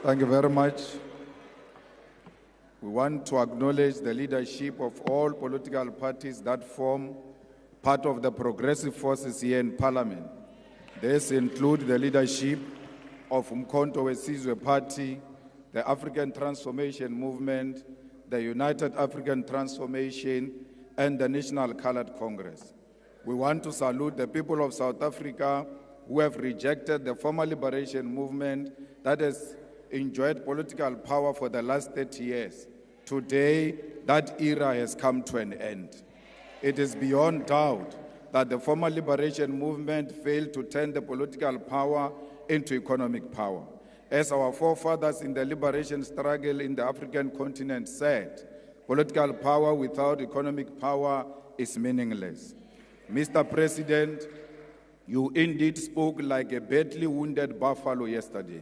Thank you very much. We want to acknowledge the leadership of all political parties that form part of the progressive forces here in Parliament. This includes the leadership of Umkhonto weSizwe Party, the African Transformation Movement, the United African Transformation, and the National Colored Congress. We want to salute the people of South Africa who have rejected the former liberation movement that has enjoyed political power for the last 30 years. Today, that era has come to an end. It is beyond doubt that the former liberation movement failed to turn the political power into economic power. As our forefathers in the liberation struggle in the African continent said, political power without economic power is meaningless. Mr. President, you indeed spoke like a badly wounded buffalo yesterday.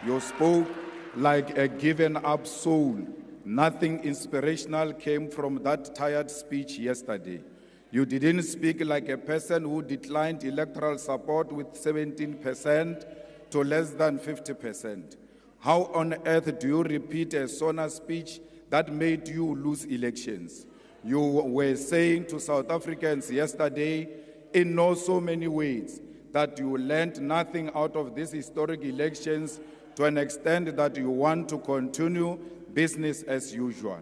You spoke like a given-up soul. Nothing inspirational came from that tired speech yesterday. You didn't speak like a person who declined electoral support with 17% to less than 50%. How on earth do you repeat a SONA speech that made you lose elections? You were saying to South Africans yesterday, in no so many ways, that you learned nothing out of these historic elections to an extent that you want to continue business as usual.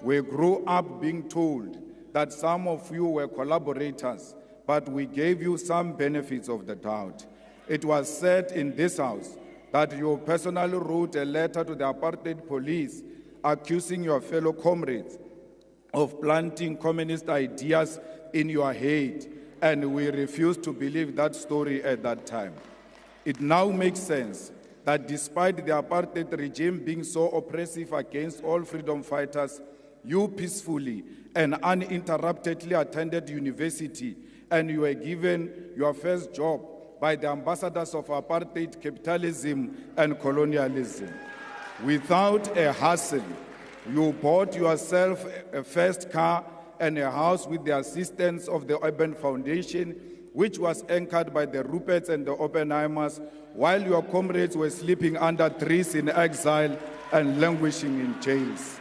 We grew up being told that some of you were collaborators, but we gave you some benefits of the doubt. It was said in this house that you personally wrote a letter to the apartheid police accusing your fellow comrades of planting communist ideas in your head, and we refused to believe that story at that time. It now makes sense that despite the apartheid regime being so oppressive against all freedom fighters, you peacefully and uninterruptedly attended university and you were given your first job by the ambassadors of apartheid, capitalism, and colonialism. Without a hassle, you bought yourself a first car and a house with the assistance of the Urban Foundation, which was anchored by the Ruperts and the Oppenheimers, while your comrades were sleeping under trees in exile and languishing in jails.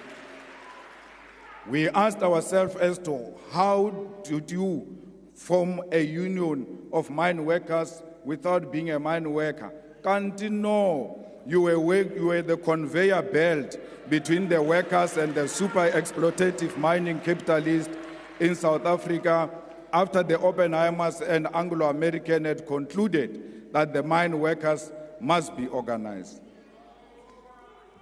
We asked ourselves as to how did you form a union of mine workers without being a mine worker? Can't you know? You were the conveyor belt between the workers and the super exploitative mining capitalists in South Africa after the Oppenheimers and Anglo-American had concluded that the mine workers must be organized.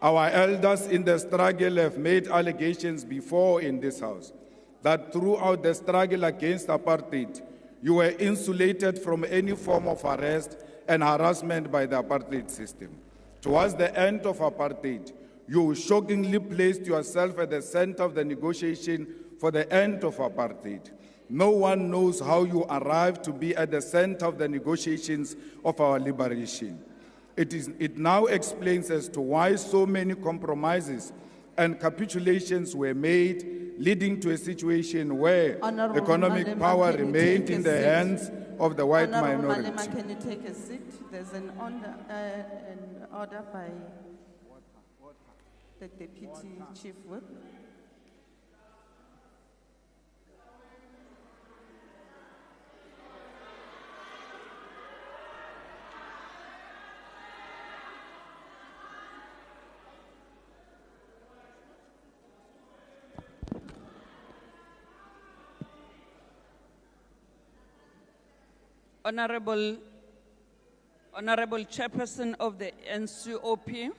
Our elders in the struggle have made allegations before in this house that throughout the struggle against apartheid, you were insulated from any form of arrest and harassment by the apartheid system. Towards the end of apartheid, you shockingly placed yourself at the center of the negotiation for the end of apartheid. No one knows how you arrived to be at the center of the negotiations of our liberation. It now explains as to why so many compromises and capitulations were made, leading to a situation where economic power remained in the hands of the white minority. Malema, can you take a seat? There's an order by the Deputy Chief Whip. Honorable Chairperson of the NCOP,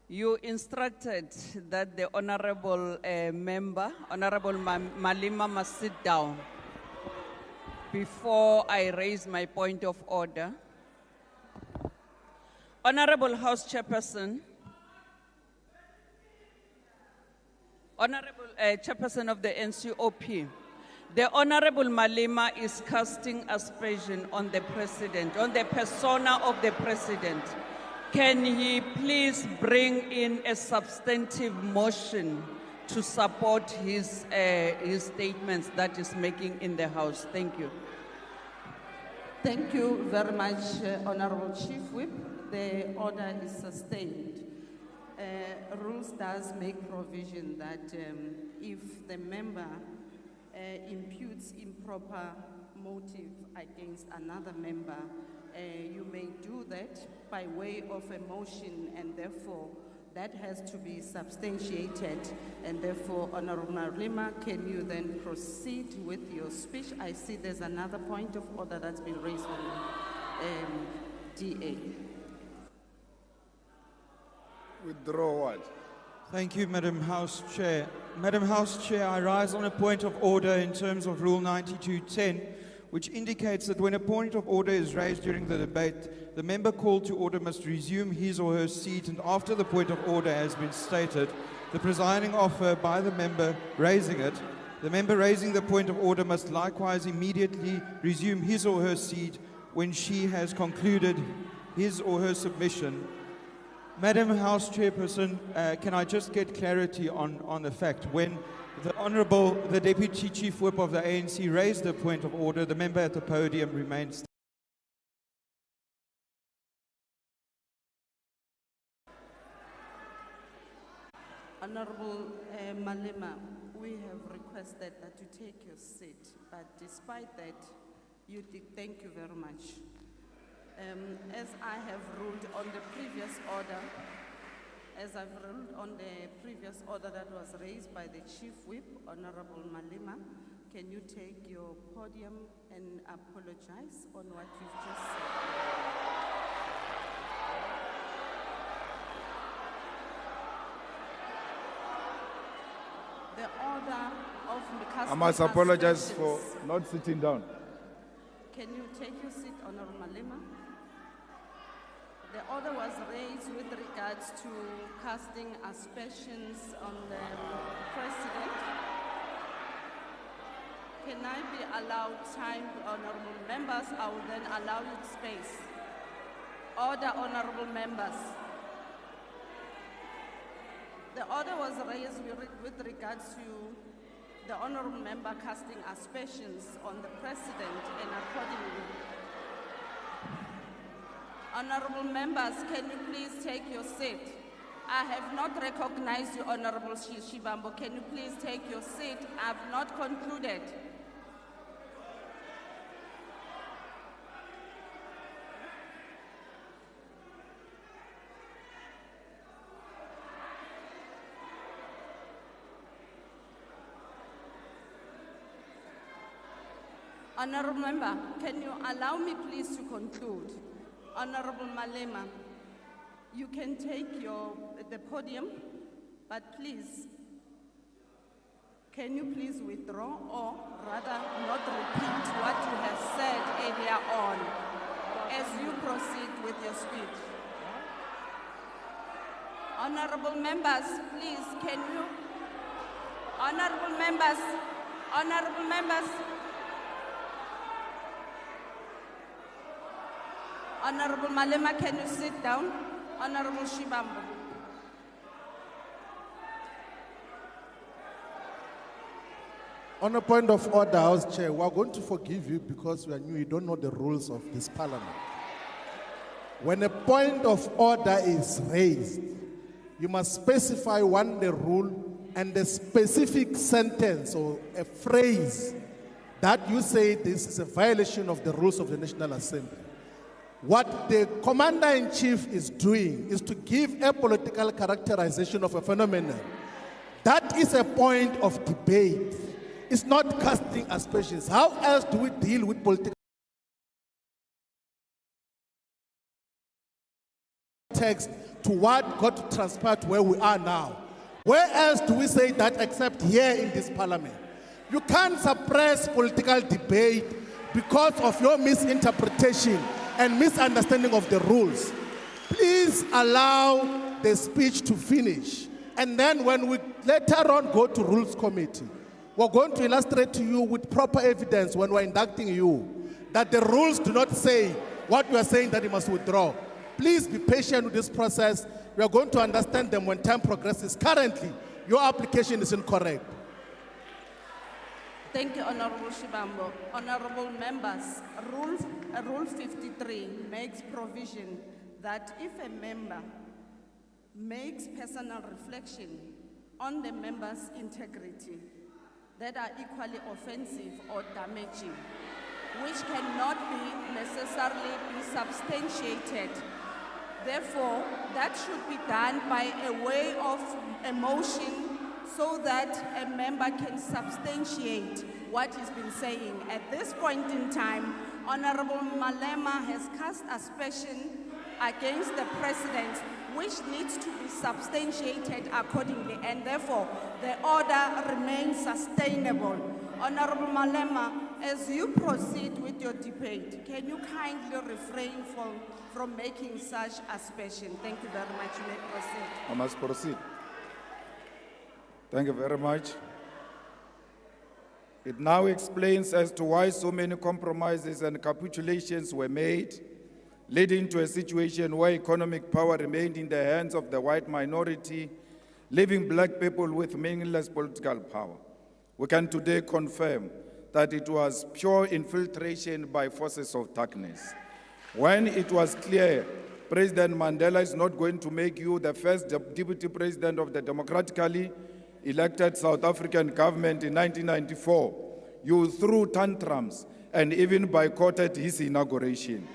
you instructed that the Honorable member, Honorable Malema, must sit down before I raise my point of order. Honorable House Chairperson, Honorable Chairperson of the NCOP, the Honorable Malema is casting aspersion on the President, on the persona of the President. Can he please bring in a substantive motion to support his statements that he's making in the House? Thank you. Thank you very much, Honorable Chief Whip. the order is sustained. Rules does make provision that if the member imputes improper motive against another member, you may do that by way of a motion, and therefore that has to be substantiated. And therefore, Honorable Malema, can you then proceed with your speech? I see there's another point of order that's been raised on the DA. Withdraw what? Thank you, Madam House Chair. Madam House Chair, I rise on a point of order in terms of Rule 92.10, which indicates that when a point of order is raised during the debate, the member called to order must resume his or her seat, and after the point of order has been stated, the presiding officer by the member raising it, the member raising the point of order must likewise immediately resume his or her seat when she has concluded his or her submission. Madam House Chairperson, can I just get clarity on the fact when the Deputy Chief Whip of the ANC raised the point of order, the member at the podium remains. Honorable Malema, we have requested that you take your seat, but despite that, you did. Thank you very much. As I have ruled on the previous order, that was raised by the Chief Whip, Honorable Malema, can you take your podium and apologize on what you've just said? The order of I must apologize for not sitting down. Can you take your seat, Honorable Malema? The order was raised with regards to casting aspersions on the President. Can I be allowed time, Honorable members? I will then allow you space. Order, Honorable members. The order was raised with regards to the Honorable member casting aspersions on the President, and accordingly. Honorable members, can you please take your seat? I have not recognized you, Honorable Shibambo. Can you please take your seat? I have not concluded. Honorable member, can you allow me please to conclude? Honorable Malema, you can take the podium, but please, can you please withdraw, or rather not repeat what you have said earlier on as you proceed with your speech? Honorable members, please, can you? Honorable members, Honorable Malema, can you sit down? Honorable Shibambo. On a point of order, House Chair, we are going to forgive you because we are new. You don't know the rules of this Parliament. When a point of order is raised, you must specify the rule and the specific sentence or a phrase that you say this is a violation of the rules of the National Assembly. What the Commander-in-Chief is doing is to give a political characterization of a phenomenon. That is a point of debate. It's not casting aspersions. How else do we deal with political text to what got to transpire to where we are now? Where else do we say that except here in this Parliament? You can't suppress political debate because of your misinterpretation and misunderstanding of the rules. Please allow the speech to finish. And then when we later on go to Rules Committee, we're going to illustrate to you with proper evidence when we're inducting you that the rules do not say what you are saying that you must withdraw. Please be patient with this process. We are going to understand them when time progresses. Currently, your application is incorrect. Thank you, Honorable Shibambo. Honorable members, Rule 53 makes provision that if a member makes personal reflection on the member's integrity that are equally offensive or damaging, which cannot be necessarily be substantiated. Therefore, that should be done by a way of a motion so that a member can substantiate what he's been saying. At this point in time, Honorable Malema has cast aspersion against the president, which needs to be substantiated accordingly, and therefore the order remains sustainable. Honorable Malema, as you proceed with your debate, can you kindly refrain from making such aspersion? Thank you very much. You may proceed. I must proceed. Thank you very much. It now explains as to why so many compromises and capitulations were made, leading to a situation where economic power remained in the hands of the white minority, leaving black people with meaningless political power. We can today confirm that it was pure infiltration by forces of darkness. When it was clear President Mandela is not going to make you the first deputy president of the democratically elected South African government in 1994, you threw tantrums and even boycotted his inauguration.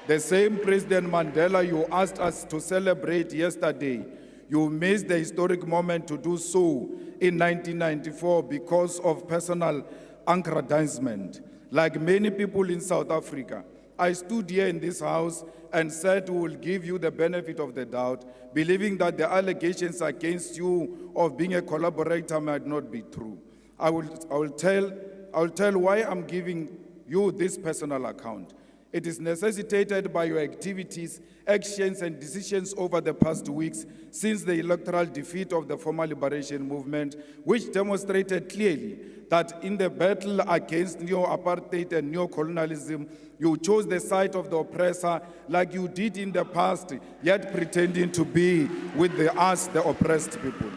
The same President Mandela you asked us to celebrate yesterday, you missed the historic moment to do so in 1994 because of personal aggrandizement. Like many people in South Africa, I stood here in this house and said we will give you the benefit of the doubt, believing that the allegations against you of being a collaborator might not be true. I will tell why I'm giving you this personal account. It is necessitated by your activities, actions, and decisions over the past weeks since the electoral defeat of the former liberation movement, which demonstrated clearly that in the battle against neo-apartheid and neo-colonialism, you chose the side of the oppressor like you did in the past, yet pretending to be with us, the oppressed people.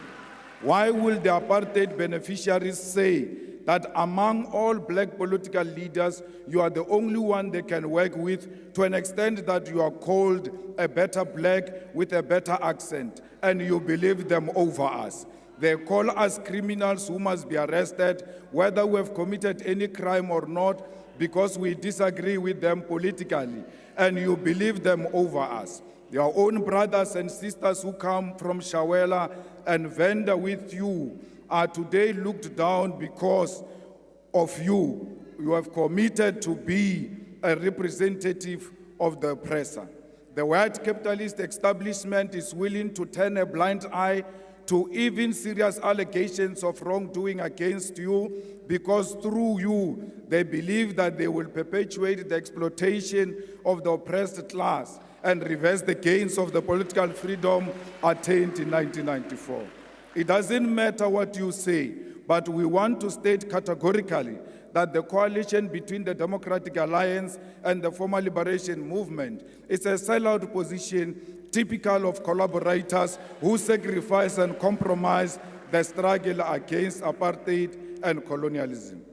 Why will the apartheid beneficiaries say that among all black political leaders, you are the only one they can work with to an extent that you are called a better black with a better accent, and you believe them over us? They call us criminals who must be arrested, whether we have committed any crime or not, because we disagree with them politically, and you believe them over us. Your own brothers and sisters who come from Shawela and Venda with you are today looked down because of you. You have committed to be a representative of the oppressor. The white capitalist establishment is willing to turn a blind eye to even serious allegations of wrongdoing against you because through you, they believe that they will perpetuate the exploitation of the oppressed class and reverse the gains of the political freedom attained in 1994. It doesn't matter what you say, but we want to state categorically that the coalition between the Democratic Alliance and the former liberation movement is a sellout position typical of collaborators who sacrifice and compromise the struggle against apartheid and colonialism.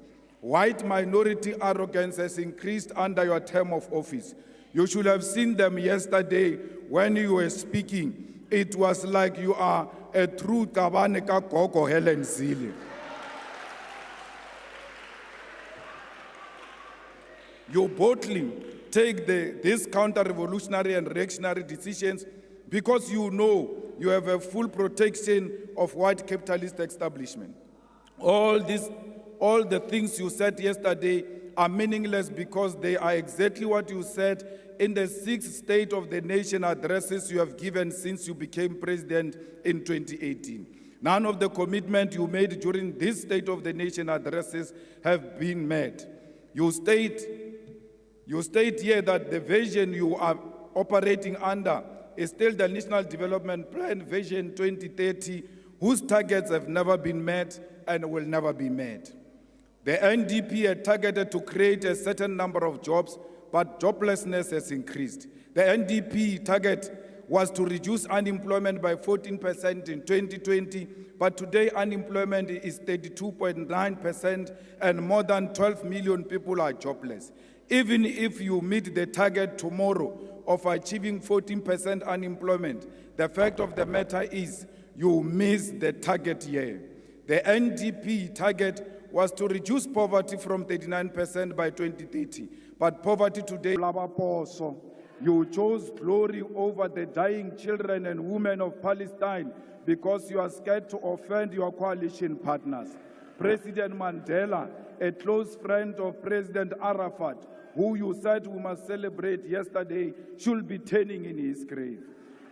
White minority arrogance has increased under your term of office. You should have seen them yesterday when you were speaking. It was like you are a true Tabaneka Koko Helen Zille. You boldly take these counter-revolutionary and reactionary decisions because you know you have a full protection of white capitalist establishment. All the things you said yesterday are meaningless because they are exactly what you said in the 6 State of the Nation addresses you have given since you became president in 2018. None of the commitments you made during this State of the Nation addresses have been met. You state here that the vision you are operating under is still the National Development Plan Vision 2030, whose targets have never been met and will never be met. The NDP had targeted to create a certain number of jobs, but joblessness has increased. The NDP target was to reduce unemployment by 14% in 2020, but today unemployment is 32.9% and more than 12 million people are jobless. Even if you meet the target tomorrow, of achieving 14% unemployment. The fact of the matter is you missed the target year. The NDP target was to reduce poverty from 39% by 2030, but poverty today, you chose glory over the dying children and women of Palestine because you are scared to offend your coalition partners. President Mandela, a close friend of President Arafat, who you said we must celebrate yesterday, should be turning in his grave.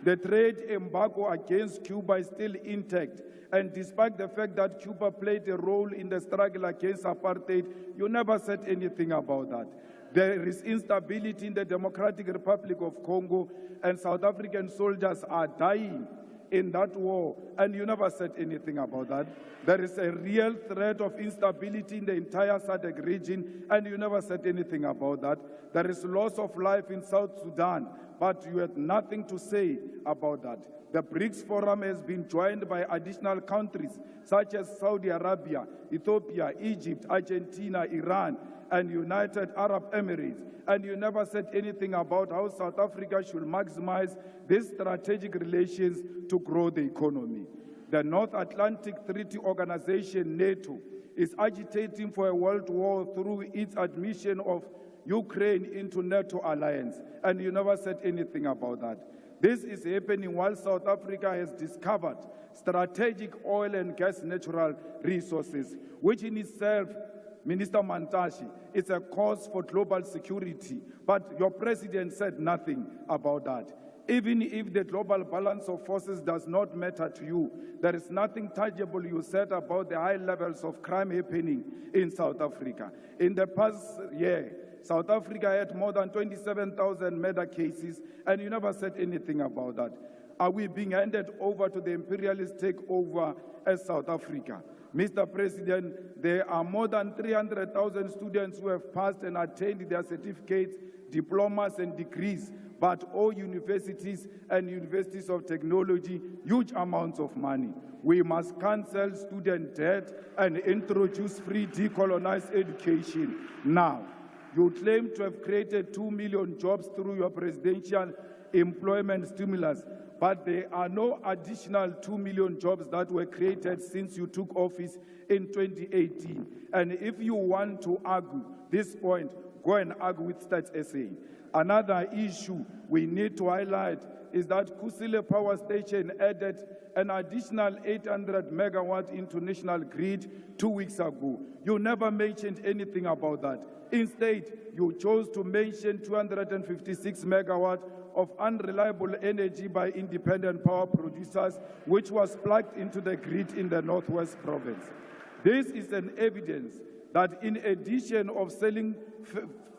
The trade embargo against Cuba is still intact, and despite the fact that Cuba played a role in the struggle against apartheid, you never said anything about that. There is instability in the Democratic Republic of Congo, and South African soldiers are dying in that war, and you never said anything about that. There is a real threat of instability in the entire SADC region, and you never said anything about that. There is loss of life in South Sudan, but you had nothing to say about that. The BRICS Forum has been joined by additional countries such as Saudi Arabia, Ethiopia, Egypt, Argentina, Iran, and United Arab Emirates, and you never said anything about how South Africa should maximize these strategic relations to grow the economy. The North Atlantic Treaty Organization, NATO, is agitating for a world war through its admission of Ukraine into NATO alliance, and you never said anything about that. This is happening while South Africa has discovered strategic oil and gas natural resources, which in itself, Minister Mantashe, it's a cause for global security, but your president said nothing about that. Even if the global balance of forces does not matter to you, there is nothing tangible you said about the high levels of crime happening in South Africa. In the past year, South Africa had more than 27,000 murder cases, and you never said anything about that. Are we being handed over to the imperialist takeover as South Africa? Mr. President, there are more than 300,000 students who have passed and attained their certificates, diplomas, and degrees, but all universities and universities of technology, huge amounts of money. We must cancel student debt and introduce free decolonized education now. You claim to have created 2 million jobs through your presidential employment stimulus, but there are no additional 2 million jobs that were created since you took office in 2018. And if you want to argue this point, go and argue with Stats SA. Another issue we need to highlight is that Kusile Power Station added an additional 800 megawatts into national grid 2 weeks ago. You never mentioned anything about that. Instead, you chose to mention 256 megawatts of unreliable energy by independent power producers, which was plugged into the grid in the Northwest Province. This is an evidence that in addition of selling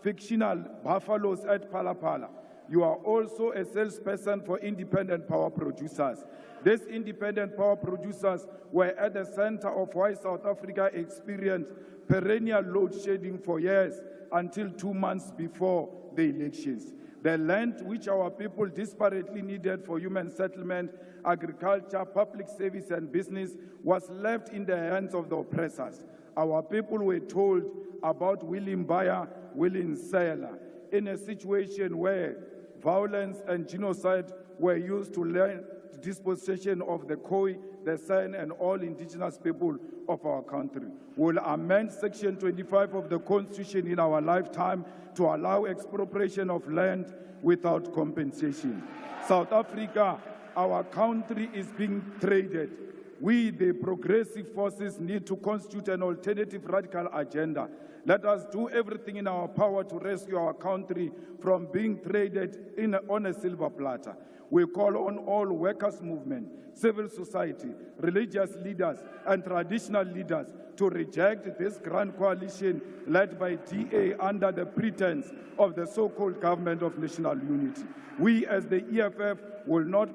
fictional buffaloes at Palapala, you are also a salesperson for independent power producers. These independent power producers were at the center of why South Africa experienced perennial load shedding for years until 2 months before the elections. The land which our people desperately needed for human settlement, agriculture, public service, and business was left in the hands of the oppressors. Our people were told about willing buyer, willing seller, in a situation where violence and genocide were used to learn the dispossession of the Khoi, the San, and all indigenous people of our country. We'll amend Section 25 of the Constitution in our lifetime to allow expropriation of land without compensation. South Africa, our country is being traded. We, the progressive forces, need to constitute an alternative radical agenda. Let us do everything in our power to rescue our country from being traded on a silver platter. We call on all workers' movement, civil society, religious leaders, and traditional leaders to reject this grand coalition led by DA under the pretense of the so-called government of national unity. We, as the EFF, will not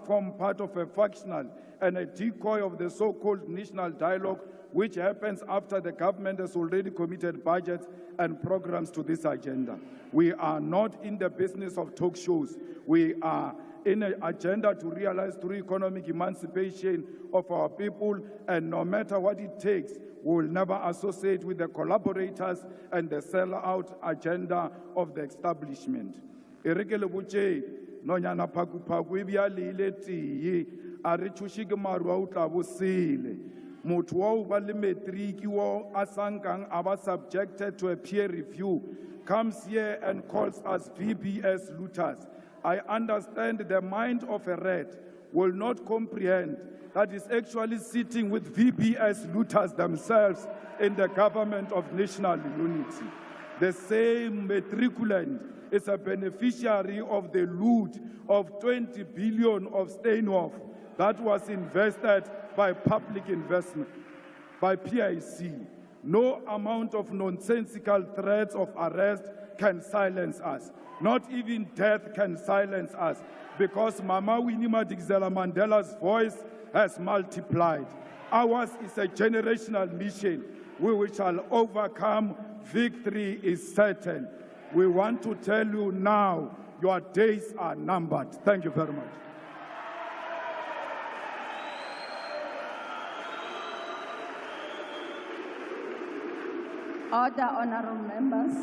form part of a factional and a decoy of the so-called national dialogue, which happens after the government has already committed budgets and programs to this agenda. We are not in the business of talk shows. We are in an agenda to realize through economic emancipation of our people, and no matter what it takes, we will never associate with the collaborators and the sell-out agenda of the establishment. e re ke le botse nonyana phakuphaku e bjale ile tee a re tšhoše ke maru a o tla bo sele motho wa o ba le matriki wo a sankang a ba subjected to a peer review comes here and calls us VBS looters. I understand the mind of a rat will not comprehend that is actually sitting with VBS looters themselves in the government of national unity. The same matriculant is a beneficiary of the loot of 20 billion of Steinhoff that was invested by public investment, by PIC. No amount of nonsensical threats of arrest can silence us. Not even death can silence us, because Mama Winnie Madikizela Mandela's voice has multiplied. Ours is a generational mission. We shall overcome. Victory is certain. We want to tell you now, your days are numbered. Thank you very much. Order, honorable members.